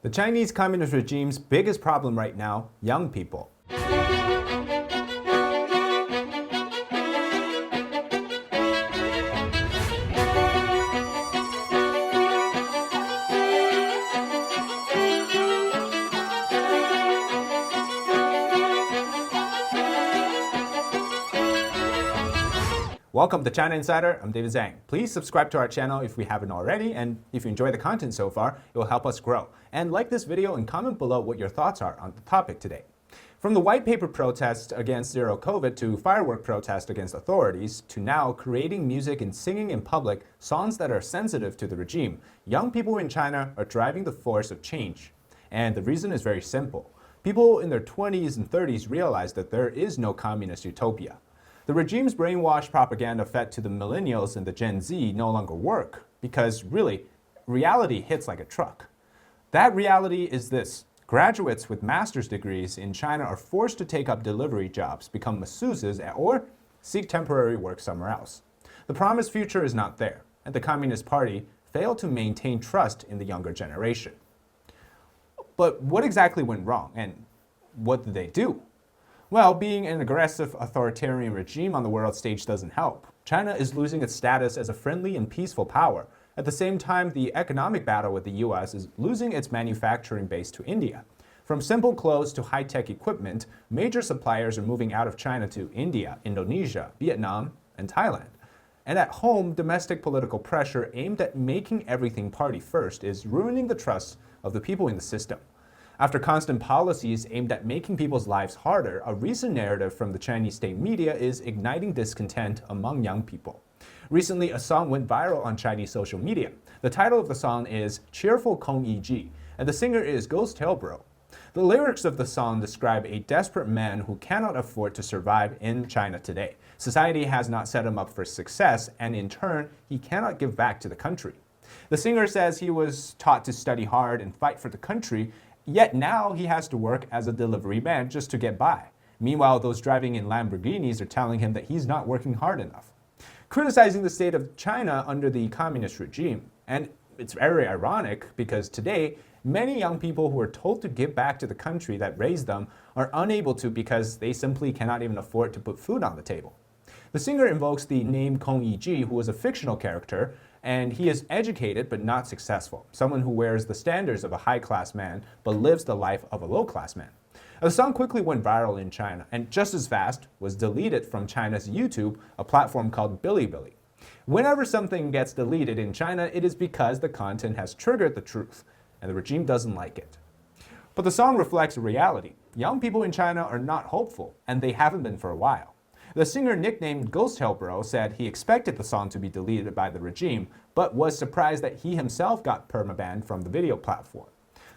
The Chinese Communist regime's biggest problem right now, young people. Welcome to China Insider, I'm David Zhang. Please subscribe to our channel if we haven't already, and if you enjoy the content so far, it will help us grow. And like this video and comment below what your thoughts are on the topic today. From the white paper protest against zero COVID to firework protest against authorities, to now creating music and singing in public songs that are sensitive to the regime, young people in China are driving the force of change. And the reason is very simple. People in their 20s and 30s realize that there is no communist utopia. The regime's brainwash propaganda fed to the millennials and the Gen Z no longer work because, really, reality hits like a truck. That reality is this. Graduates with master's degrees in China are forced to take up delivery jobs, become masseuses, or seek temporary work somewhere else. The promised future is not there, and the Communist Party failed to maintain trust in the younger generation. But what exactly went wrong, and what did they do? Well, being an aggressive authoritarian regime on the world stage doesn't help. China is losing its status as a friendly and peaceful power. At the same time, the economic battle with the US is losing its manufacturing base to India. From simple clothes to high-tech equipment, major suppliers are moving out of China to India, Indonesia, Vietnam, and Thailand. And at home, domestic political pressure aimed at making everything party first is ruining the trust of the people in the system. After constant policies aimed at making people's lives harder, a recent narrative from the Chinese state media is igniting discontent among young people. Recently, a song went viral on Chinese social media. The title of the song is Cheerful Kong Yi Ji, and the singer is Ghost Tail Bro. The lyrics of the song describe a desperate man who cannot afford to survive in China today. Society has not set him up for success, and in turn, he cannot give back to the country. The singer says he was taught to study hard and fight for the country, yet now he has to work as a delivery man just to get by. Meanwhile, those driving in Lamborghinis are telling him that he's not working hard enough. Criticizing the state of China under the communist regime. And it's very ironic because today, many young people who are told to give back to the country that raised them are unable to because they simply cannot even afford to put food on the table. The singer invokes the name Kong Yi-ji, who is a fictional character, and he is educated but not successful, someone who wears the standards of a high-class man but lives the life of a low-class man. The song quickly went viral in China and just as fast was deleted from China's YouTube, a platform called Bilibili. Whenever something gets deleted in China, it is because the content has triggered the truth, and the regime doesn't like it. But the song reflects reality. Young people in China are not hopeful, and they haven't been for a while. The singer, nicknamed Ghost Tail Bro, said he expected the song to be deleted by the regime, but was surprised that he himself got permabanned from the video platform.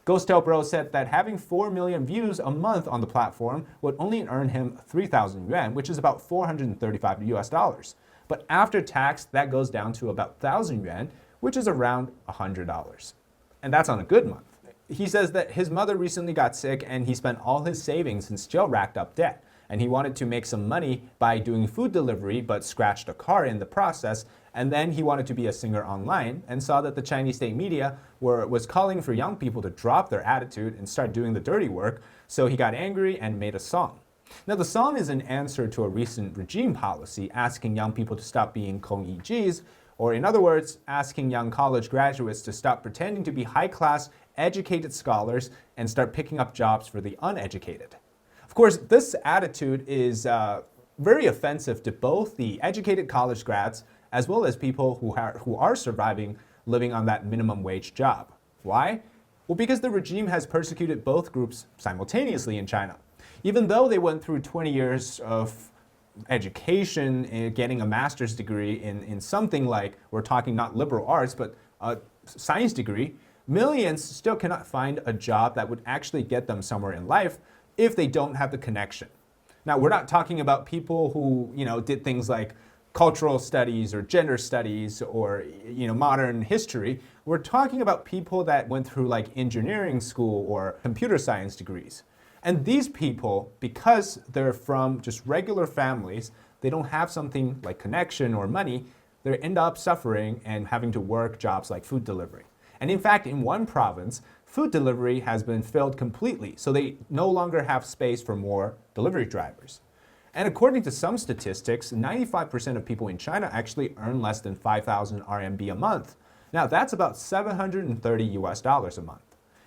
Ghost Tail Bro said that having 4 million views a month on the platform would only earn him 3,000 yuan, which is about $435 US. But after tax, that goes down to about 1,000 yuan, which is around $100. And that's on a good month. He says that his mother recently got sick and he spent all his savings and still racked up debt. And he wanted to make some money by doing food delivery but scratched a car in the process, and then he wanted to be a singer online and saw that the Chinese state media was calling for young people to drop their attitude and start doing the dirty work, so he got angry and made a song. Now the song is an answer to a recent regime policy asking young people to stop being Kong Yi-jis, or in other words, asking young college graduates to stop pretending to be high-class, educated scholars and start picking up jobs for the uneducated. Of course, this attitude is very offensive to both the educated college grads as well as people who are surviving living on that minimum wage job. Why? Well, because the regime has persecuted both groups simultaneously in China. Even though they went through 20 years of education, getting a master's degree in something like, we're talking not liberal arts, but a science degree, millions still cannot find a job that would actually get them somewhere in life if they don't have the connection. Now, we're not talking about people who, did things like cultural studies or gender studies or, modern history. We're talking about people that went through like engineering school or computer science degrees. And these people, because they're from just regular families, they don't have something like connection or money, they end up suffering and having to work jobs like food delivery. And in fact, in one province, food delivery has been filled completely, so they no longer have space for more delivery drivers. And according to some statistics, 95% of people in China actually earn less than 5,000 RMB a month. Now that's about $730 a month.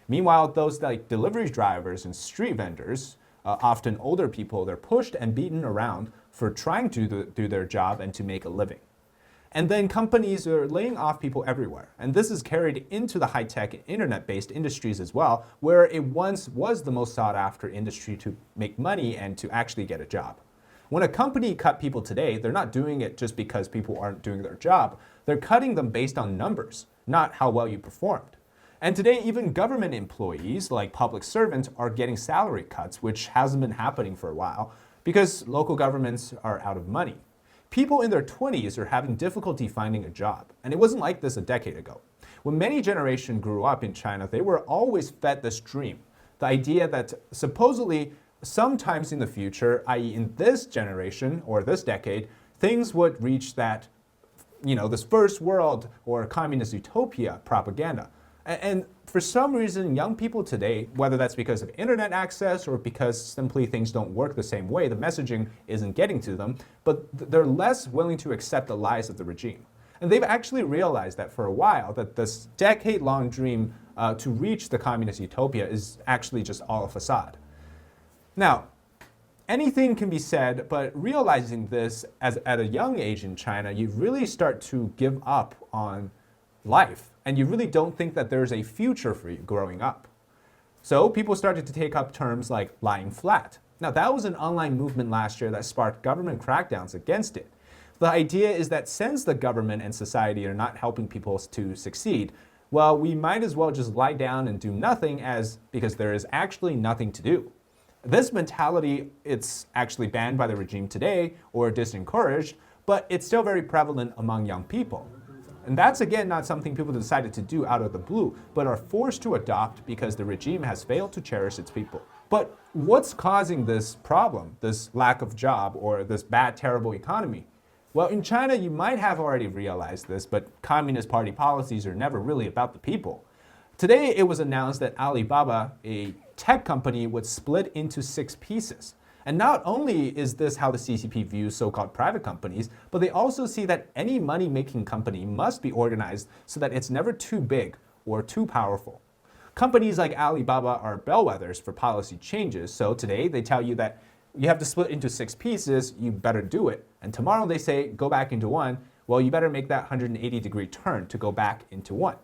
Meanwhile, those like delivery drivers and street vendors, often older people, they're pushed and beaten around for trying to do their job and to make a living. And then companies are laying off people everywhere. And this is carried into the high-tech internet-based industries as well, where it once was the most sought-after industry to make money and to actually get a job. When a company cut people today, they're not doing it just because people aren't doing their job. They're cutting them based on numbers, not how well you performed. And today, even government employees, like public servants, are getting salary cuts, which hasn't been happening for a while because local governments are out of money. People in their 20s are having difficulty finding a job, and it wasn't like this a decade ago. When many generations grew up in China, they were always fed this dream, the idea that supposedly sometimes in the future, i.e. in this generation or this decade, things would reach that, this first world or communist utopia propaganda. And for some reason, young people today, whether that's because of internet access or because simply things don't work the same way, the messaging isn't getting to them, but they're less willing to accept the lies of the regime. And they've actually realized that for a while, that this decade-long dream to reach the communist utopia is actually just all a facade. Now, anything can be said, but realizing this at a young age in China, you really start to give up on life. And you really don't think that there's a future for you growing up. So people started to take up terms like lying flat. Now that was an online movement last year that sparked government crackdowns against it. The idea is that since the government and society are not helping people to succeed, well, we might as well just lie down and do nothing because there is actually nothing to do. This mentality, it's actually banned by the regime today or disencouraged, but it's still very prevalent among young people. And that's, again, not something people decided to do out of the blue, but are forced to adopt because the regime has failed to cherish its people. But what's causing this problem, this lack of job, or this bad, terrible economy? Well, in China, you might have already realized this, but Communist Party policies are never really about the people. Today, it was announced that Alibaba, a tech company, would split into 6 pieces. And not only is this how the CCP views so-called private companies, but they also see that any money-making company must be organized so that it's never too big or too powerful. Companies like Alibaba are bellwethers for policy changes, so today they tell you that you have to split into 6 pieces, you better do it. And tomorrow they say, go back into one, well, you better make that 180-degree turn to go back into one.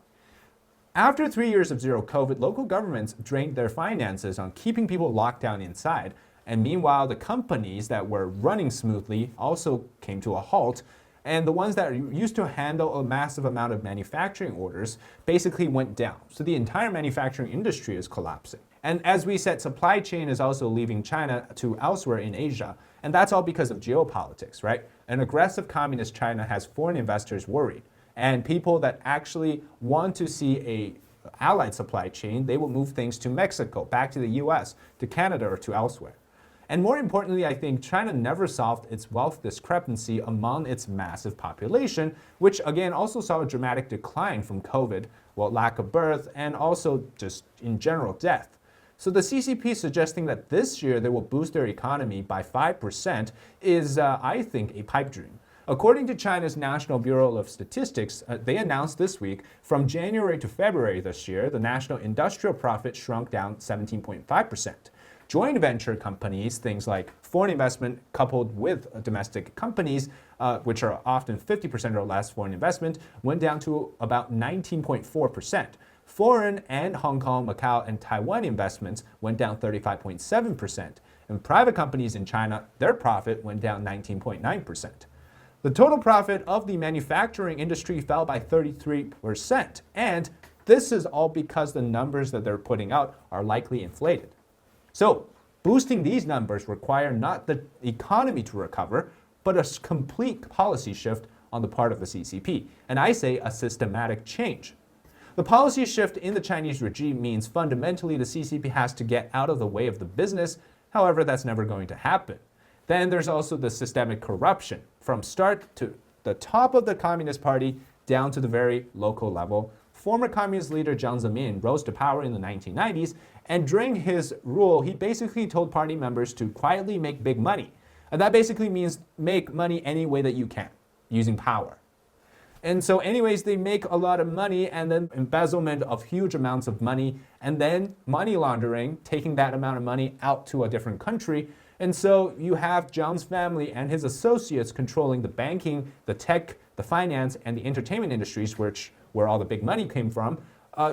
After 3 years of zero COVID, local governments drained their finances on keeping people locked down inside. And meanwhile, the companies that were running smoothly also came to a halt. And the ones that used to handle a massive amount of manufacturing orders basically went down. So the entire manufacturing industry is collapsing. And as we said, supply chain is also leaving China to elsewhere in Asia. And that's all because of geopolitics, right? An aggressive communist China has foreign investors worried. And people that actually want to see a allied supply chain, they will move things to Mexico, back to the US, to Canada, or to elsewhere. And more importantly, I think China never solved its wealth discrepancy among its massive population, which again also saw a dramatic decline from COVID, well, lack of birth, and also just in general death. So the CCP suggesting that this year they will boost their economy by 5% is, I think, a pipe dream. According to China's National Bureau of Statistics, they announced this week, from January to February this year, the national industrial profit shrunk down 17.5%. Joint venture companies, things like foreign investment coupled with domestic companies, which are often 50% or less foreign investment, went down to about 19.4%. Foreign and Hong Kong, Macau, and Taiwan investments went down 35.7%. And private companies in China, their profit went down 19.9%. The total profit of the manufacturing industry fell by 33%. And this is all because the numbers that they're putting out are likely inflated. So, boosting these numbers require not the economy to recover, but a complete policy shift on the part of the CCP. And I say a systematic change. The policy shift in the Chinese regime means fundamentally the CCP has to get out of the way of the business. However, that's never going to happen. Then there's also the systemic corruption, from start to the top of the Communist Party down to the very local level, former communist leader Jiang Zemin rose to power in the 1990s, and during his rule, he basically told party members to quietly make big money. And that basically means make money any way that you can, using power. And so anyways, they make a lot of money, and then embezzlement of huge amounts of money, and then money laundering, taking that amount of money out to a different country. And so you have Zhang's family and his associates controlling the banking, the tech, the finance, and the entertainment industries, where all the big money came from,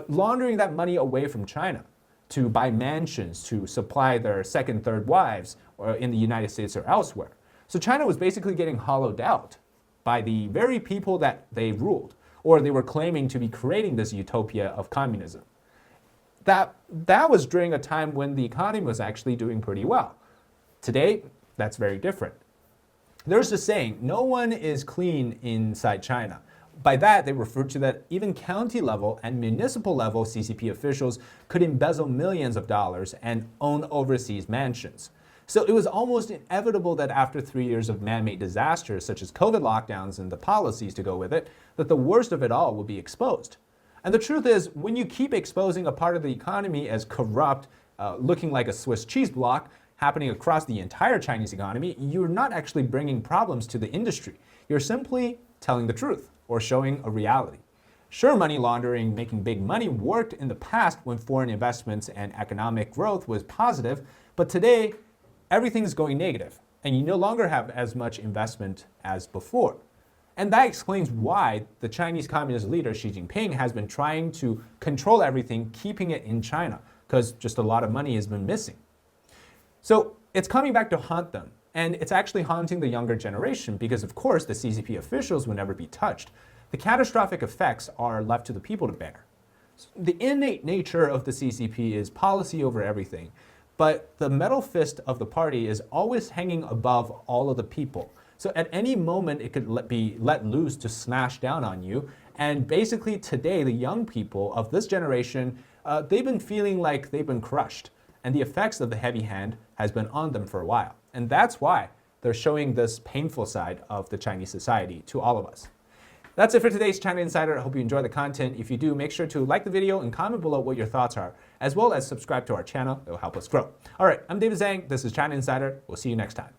laundering that money away from China to buy mansions, to supply their second, third wives, or in the United States or elsewhere. So China was basically getting hollowed out by the very people that they ruled, or they were claiming to be creating this utopia of communism. That was during a time when the economy was actually doing pretty well. Today, that's very different. There's a saying, no one is clean inside China. By that, they refer to that even county level and municipal level CCP officials could embezzle millions of dollars and own overseas mansions. So it was almost inevitable that after 3 years of man-made disasters, such as COVID lockdowns and the policies to go with it, that the worst of it all would be exposed. And the truth is, when you keep exposing a part of the economy as corrupt, looking like a Swiss cheese block, happening across the entire Chinese economy, you're not actually bringing problems to the industry. You're simply telling the truth or showing a reality. Sure, money laundering, making big money worked in the past when foreign investments and economic growth was positive, but today, everything's going negative, and you no longer have as much investment as before. And that explains why the Chinese Communist leader Xi Jinping has been trying to control everything, keeping it in China, because just a lot of money has been missing. So it's coming back to haunt them, and it's actually haunting the younger generation because, of course, the CCP officials will never be touched. The catastrophic effects are left to the people to bear. The innate nature of the CCP is policy over everything, but the metal fist of the party is always hanging above all of the people. So at any moment, it could be let loose to smash down on you. And basically today, the young people of this generation, they've been feeling like they've been crushed. And the effects of the heavy hand has been on them for a while. And that's why they're showing this painful side of the Chinese society to all of us. That's it for today's China Insider. I hope you enjoy the content. If you do, make sure to like the video and comment below what your thoughts are, as well as subscribe to our channel. It will help us grow. All right, I'm David Zhang. This is China Insider. We'll see you next time.